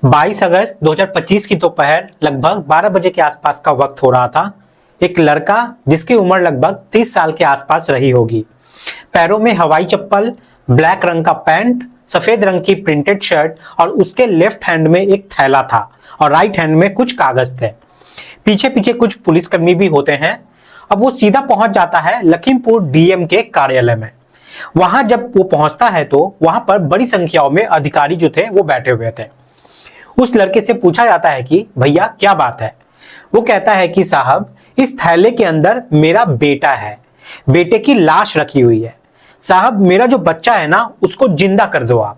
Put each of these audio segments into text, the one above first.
22 अगस्त 2025 की दोपहर लगभग 12 बजे के आसपास का वक्त हो रहा था। एक लड़का जिसकी उम्र लगभग 30 साल के आसपास रही होगी, पैरों में हवाई चप्पल, ब्लैक रंग का पैंट, सफेद रंग की प्रिंटेड शर्ट और उसके लेफ्ट हैंड में एक थैला था और राइट हैंड में कुछ कागज थे। पीछे पीछे कुछ पुलिसकर्मी भी होते हैं। अब वो सीधा पहुंच जाता है लखीमपुर डीएम के कार्यालय में। वहां जब वो पहुंचता है तो वहां पर बड़ी संख्याओं में अधिकारी जो थे वो बैठे हुए थे। उस लड़के से पूछा जाता है कि भैया क्या बात है। वो कहता है कि साहब, इस थैले के अंदर मेरा बेटा है, बेटे की लाश रखी हुई है। साहब, मेरा जो बच्चा है ना, उसको जिंदा कर दो आप।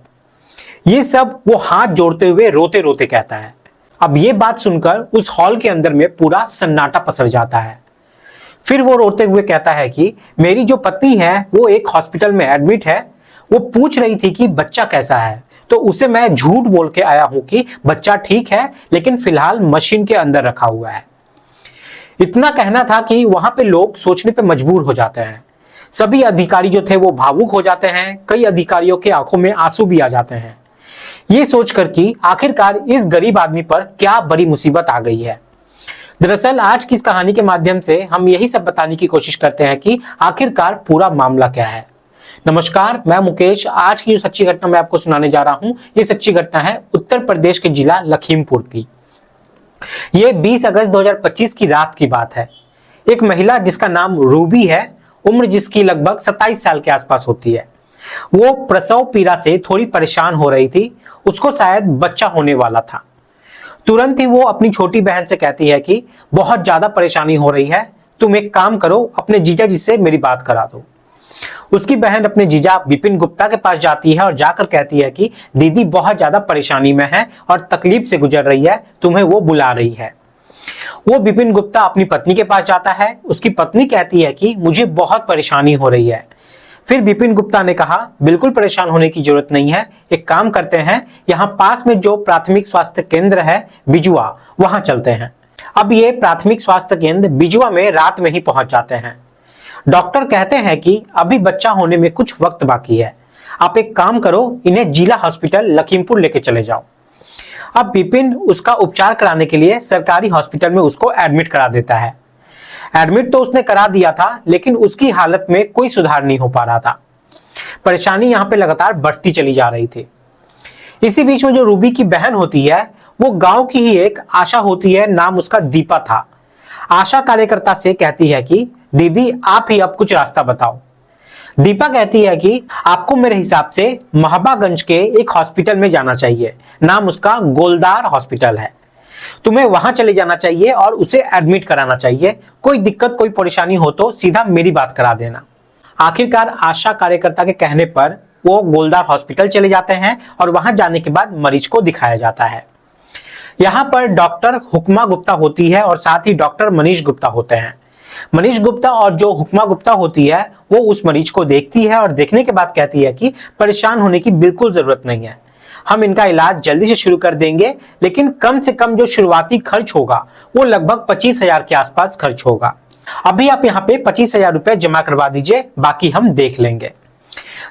ये सब वो हाथ जोड़ते हुए रोते रोते कहता है। अब ये बात सुनकर उस हॉल के अंदर में पूरा सन्नाटा पसर जाता है। फिर वो रोते हुए कहता है कि मेरी जो पत्नी है वो एक हॉस्पिटल में एडमिट है। वो पूछ रही थी कि बच्चा कैसा है, तो उसे मैं झूठ बोल के आया हूं कि बच्चा ठीक है, लेकिन फिलहाल मशीन के अंदर रखा हुआ है। इतना कहना था कि वहां पे लोग सोचने पे मजबूर हो जाते हैं। सभी अधिकारी जो थे वो भावुक हो जाते हैं। कई अधिकारियों के आंखों में आंसू भी आ जाते हैं, ये सोचकर कि आखिरकार इस गरीब आदमी पर क्या बड़ी मुसीबत आ गई है। दरअसल आज की इस कहानी के माध्यम से हम यही सब बताने की कोशिश करते हैं कि आखिरकार पूरा मामला क्या है। नमस्कार, मैं मुकेश। आज की जो सच्ची घटना मैं आपको सुनाने जा रहा हूं, ये सच्ची घटना है उत्तर प्रदेश के जिला लखीमपुर की। ये 20 अगस्त 2025 की रात की बात है। एक महिला जिसका नाम रूबी है, उम्र जिसकी लगभग 27 साल के आसपास होती है, वो प्रसव पीड़ा से थोड़ी परेशान हो रही थी। उसको शायद बच्चा होने वाला था। तुरंत ही वो अपनी छोटी बहन से कहती है कि बहुत ज्यादा परेशानी हो रही है, तुम एक काम करो, अपने जीजा जी से मेरी बात करा दो। उसकी बहन अपने जीजा विपिन गुप्ता के पास जाती है और जाकर कहती है कि दीदी बहुत ज्यादा परेशानी में है और तकलीफ से गुजर रही है, तुम्हें वो बुला रही है। वो विपिन गुप्ता अपनी पत्नी के पास जाता है। उसकी पत्नी कहती है कि मुझे बहुत परेशानी हो रही है। फिर विपिन गुप्ता ने कहा, बिल्कुल परेशान होने की जरूरत नहीं है, एक काम करते हैं, यहाँ पास में जो प्राथमिक स्वास्थ्य केंद्र है बिजुआ, वहां चलते हैं। अब ये प्राथमिक स्वास्थ्य केंद्र बिजुआ में रात में ही पहुंच जाते हैं। डॉक्टर कहते हैं कि अभी बच्चा होने में कुछ वक्त बाकी है, आप एक काम करो, इन्हें जिला हॉस्पिटल लखीमपुर लेके चले जाओ। अब विपिन उसका उपचार कराने के लिए सरकारी हॉस्पिटल में उसको एडमिट करा देता है। एडमिट तो उसने करा दिया था, लेकिन उसकी हालत में कोई सुधार नहीं हो पा रहा था। परेशानी यहाँ पे लगातार बढ़ती चली जा रही थी। इसी बीच में जो रूबी की बहन होती है, वो गांव की ही एक आशा होती है, नाम उसका दीपा था। आशा कार्यकर्ता से कहती है कि दीदी आप ही अब कुछ रास्ता बताओ। दीपा कहती है कि आपको मेरे हिसाब से महाबागंज के एक हॉस्पिटल में जाना चाहिए, नाम उसका गोलदार हॉस्पिटल है। तुम्हें वहां चले जाना चाहिए और उसे एडमिट कराना चाहिए। कोई दिक्कत कोई परेशानी हो तो सीधा मेरी बात करा देना। आखिरकार आशा कार्यकर्ता के कहने पर वो गोलदार हॉस्पिटल चले जाते हैं और वहां जाने के बाद मरीज को दिखाया जाता है। यहाँ पर डॉक्टर हुक्मा गुप्ता होती है और साथ ही डॉक्टर मनीष गुप्ता होते हैं। मनीष गुप्ता और जो हुक्मा गुप्ता होती है वो उस मरीज को देखती है और देखने के बाद कहती है कि परेशान होने की बिल्कुल जरूरत नहीं है, हम इनका इलाज जल्दी से शुरू कर देंगे, लेकिन कम से कम जो शुरुआती खर्च होगा वो लगभग 25,000 के आसपास खर्च होगा। अभी आप यहाँ पे 25,000 रुपए जमा करवा दीजिए, बाकी हम देख लेंगे।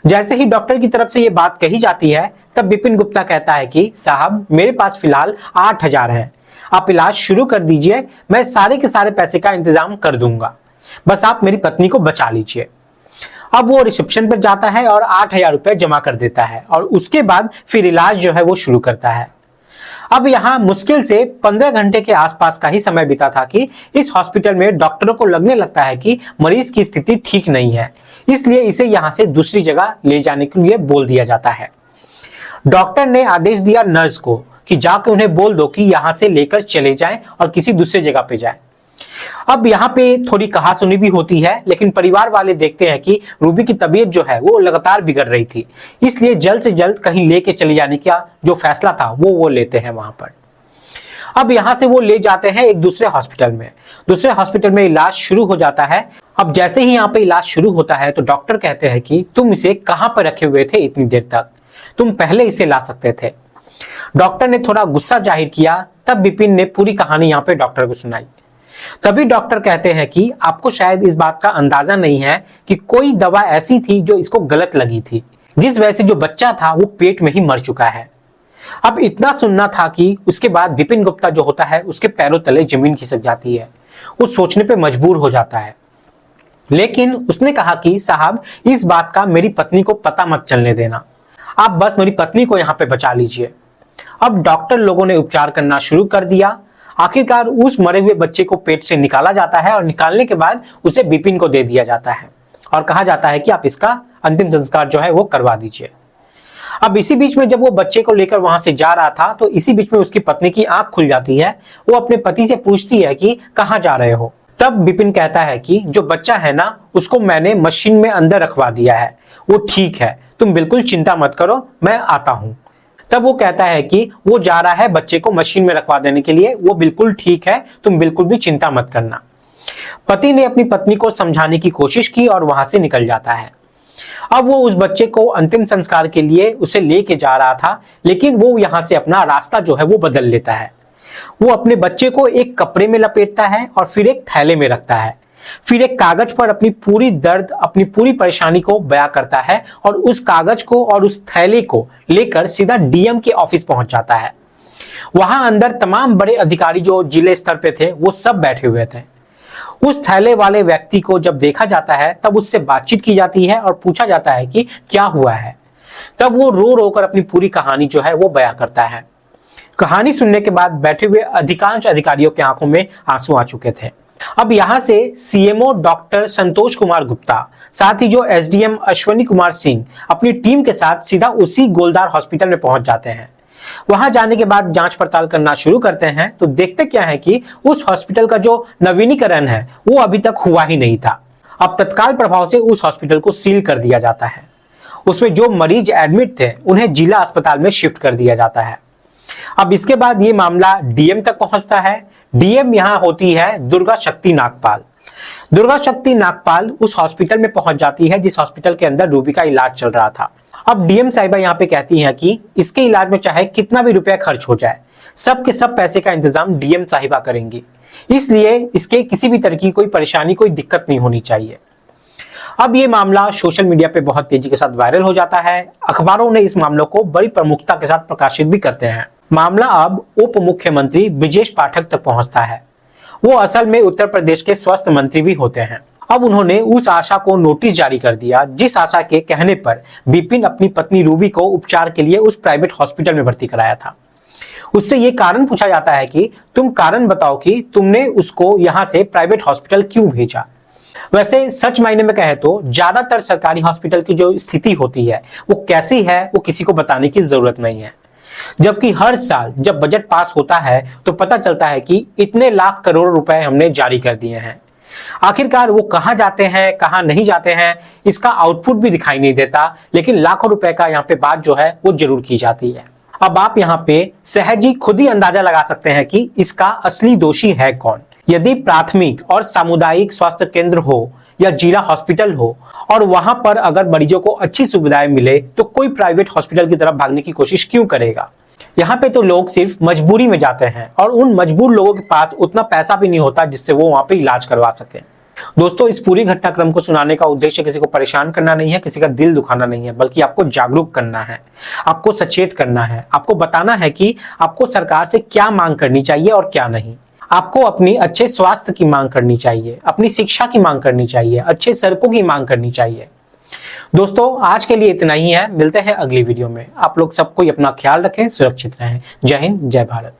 जैसे ही डॉक्टर की तरफ से ये बात कही जाती है, तब विपिन गुप्ता कहता है कि साहब मेरे पास फिलहाल 8,000 है, आप इलाज शुरू कर दीजिए, मैं सारे के सारे पैसे का इंतजाम कर दूंगा, बस आप मेरी पत्नी को बचा लीजिए। अब वो रिसेप्शन पर जाता है और 8,000 रुपए जमा कर देता है और उसके बाद फिर इलाज जो है वो शुरू करता है। अब यहाँ मुश्किल से 15 घंटे के आसपास का ही समय बीता था कि इस हॉस्पिटल में डॉक्टरों को लगने लगता है कि मरीज की स्थिति ठीक नहीं है, इसलिए इसे यहाँ से दूसरी जगह ले जाने के लिए बोल दिया जाता है। डॉक्टर ने आदेश दिया नर्स को कि जाकर उन्हें बोल दो कि यहाँ से लेकर चले जाएं और किसी दूसरे जगह पे जाएं। अब यहाँ पे थोड़ी कहासुनी भी होती है, लेकिन परिवार वाले देखते हैं कि रूबी की तबीयत जो है वो लगातार बिगड़ रही थी, इसलिए जल्द से जल्द कहीं लेके चले जाने का जो फैसला था वो लेते हैं वहां पर। अब यहाँ से वो ले जाते हैं एक दूसरे हॉस्पिटल में। दूसरे हॉस्पिटल में इलाज शुरू हो जाता है। अब जैसे ही यहाँ पे इलाज शुरू होता है तो डॉक्टर कहते हैं कि तुम इसे कहाँ पर रखे हुए थे इतनी देर तक, तुम पहले इसे ला सकते थे। डॉक्टर ने थोड़ा गुस्सा जाहिर किया। तब विपिन ने पूरी कहानी यहाँ पे डॉक्टर को सुनाई। तभी डॉक्टर कहते हैं कि आपको शायद इस बात का अंदाजा नहीं है कि कोई दवा ऐसी थी जो इसको गलत लगी थी, जिस वजह से जो बच्चा था वो पेट में ही मर चुका है। अब इतना सुनना था कि उसके बाद विपिन गुप्ता जो होता है उसके पैरों तले जमीन खिसक जाती है। वो सोचने पे मजबूर हो जाता है, लेकिन उसने कहा कि साहब, इस बात का मेरी पत्नी को पता मत चलने देना, आप बस मेरी पत्नी को यहाँ पे बचा लीजिए। अब डॉक्टर लोगों ने उपचार करना शुरू कर दिया। आखिरकार उस मरे हुए बच्चे को पेट से निकाला जाता है और निकालने के बाद उसे विपिन को दे दिया जाता है और कहा जाता है कि आप इसका अंतिम संस्कार जो है वो करवा दीजिए। अब इसी बीच में जब वो बच्चे को लेकर वहां से जा रहा था तो इसी बीच में उसकी पत्नी की आंख खुल जाती है। वो अपने पति से पूछती है कि कहाँ जा रहे हो। तब विपिन कहता है कि जो बच्चा है ना, उसको मैंने मशीन में अंदर रखवा दिया है, वो ठीक है, तुम बिल्कुल चिंता मत करो, मैं आता हूं। तब वो कहता है कि वो जा रहा है बच्चे को मशीन में रखवा देने के लिए, वो बिल्कुल ठीक है, तुम बिल्कुल भी चिंता मत करना। पति ने अपनी पत्नी को समझाने की कोशिश की और वहां से निकल जाता है। अब वो उस बच्चे को अंतिम संस्कार के लिए उसे लेके जा रहा था, लेकिन वो यहाँ से अपना रास्ता जो है वो बदल लेता है। वो अपने बच्चे को एक कपड़े में लपेटता है और फिर एक थैले में रखता है। फिर एक कागज पर अपनी पूरी दर्द, अपनी पूरी परेशानी को बयां करता है और उस कागज को और उस थैले को लेकर सीधा डीएम के ऑफिस पहुंच जाता है। वहां अंदर तमाम बड़े अधिकारी जो जिले स्तर पे थे वो सब बैठे हुए थे। उस थैले वाले व्यक्ति को जब देखा जाता है तब उससे बातचीत की जाती है और पूछा जाता है कि क्या हुआ है। तब वो रो रो कर अपनी पूरी कहानी जो है वो बयां करता है। कहानी सुनने के बाद बैठे हुए अधिकांश अधिकारियों की आंखों में आंसू आ चुके थे। अब यहां से सीएमओ डॉक्टर संतोष कुमार गुप्ता, साथ ही जो एसडीएम अश्वनी कुमार सिंह अपनी टीम के साथ सीधा उसी गोलदार हॉस्पिटल में पहुंच जाते हैं। वहां जाने के बाद जांच पड़ताल करना शुरू करते हैं तो देखते क्या है कि उस हॉस्पिटल का जो नवीनीकरण है वो अभी तक हुआ ही नहीं था। अब तत्काल प्रभाव से उस हॉस्पिटल को सील कर दिया जाता है। उसमें जो मरीज एडमिट थे उन्हें जिला अस्पताल में शिफ्ट कर दिया जाता है। अब इसके बाद ये मामला डीएम तक पहुंचता है। डीएम यहां होती है दुर्गा शक्ति नागपाल। दुर्गा शक्ति नागपाल उस हॉस्पिटल में पहुंच जाती है जिस हॉस्पिटल के अंदर रूबी का इलाज चल रहा था। अब डीएम साहिबा यहाँ पे कहती हैं कि इसके इलाज में चाहे कितना भी रुपया खर्च हो जाए, सब के सब पैसे का इंतजाम डीएम साहिबा करेंगी, इसलिए इसके किसी भी तरह की कोई परेशानी, कोई दिक्कत नहीं होनी चाहिए। अब ये मामला सोशल मीडिया पे बहुत तेजी के साथ वायरल हो जाता है। अखबारों ने इस मामलों को बड़ी प्रमुखता के साथ प्रकाशित भी करते हैं। मामला अब उप मुख्यमंत्री ब्रिजेश पाठक तक पहुंचता है। वो असल में उत्तर प्रदेश के स्वास्थ्य मंत्री भी होते हैं। अब उन्होंने उस आशा को नोटिस जारी कर दिया जिस आशा के कहने पर विपिन अपनी पत्नी रूबी को उपचार के लिए उस प्राइवेट हॉस्पिटल में भर्ती कराया था। उससे ये कारण पूछा जाता है कि तुम कारण बताओ कि तुमने उसको यहाँ से प्राइवेट हॉस्पिटल क्यों भेजा। वैसे सच मायने में कहे तो ज्यादातर सरकारी हॉस्पिटल की जो स्थिति होती है वो कैसी है वो किसी को बताने की जरूरत नहीं है, जबकि हर साल जब बजट पास होता है तो पता चलता है कि इतने लाख करोड़ रुपए हमने जारी कर दिए हैं। आखिरकार वो कहां जाते हैं कहां नहीं जाते हैं इसका आउटपुट भी दिखाई नहीं देता, लेकिन लाखों रुपए का यहाँ पे बात जो है वो जरूर की जाती है। अब आप यहाँ पे सहज ही खुद ही अंदाजा लगा सकते हैं कि इसका असली दोषी है कौन। यदि प्राथमिक और सामुदायिक स्वास्थ्य केंद्र हो या जिला हॉस्पिटल हो और वहां पर अगर मरीजों को अच्छी सुविधाएं मिले तो कोई प्राइवेट हॉस्पिटल की तरफ भागने की कोशिश क्यों करेगा। यहाँ पे तो लोग सिर्फ मजबूरी में जाते हैं और उन मजबूर लोगों के पास उतना पैसा भी नहीं होता जिससे वो वहां पे इलाज करवा सके। दोस्तों, इस पूरी घटनाक्रम को सुनाने का उद्देश्य किसी को परेशान करना नहीं है, किसी का दिल दुखाना नहीं है, बल्कि आपको जागरूक करना है, आपको सचेत करना है, आपको बताना है कि आपको सरकार से क्या मांग करनी चाहिए और क्या नहीं। आपको अपनी अच्छे स्वास्थ्य की मांग करनी चाहिए, अपनी शिक्षा की मांग करनी चाहिए, अच्छे सड़कों की मांग करनी चाहिए। दोस्तों, आज के लिए इतना ही है। मिलते हैं अगली वीडियो में। आप लोग सब कोई अपना ख्याल रखें, सुरक्षित रहें। जय हिंद, जय भारत।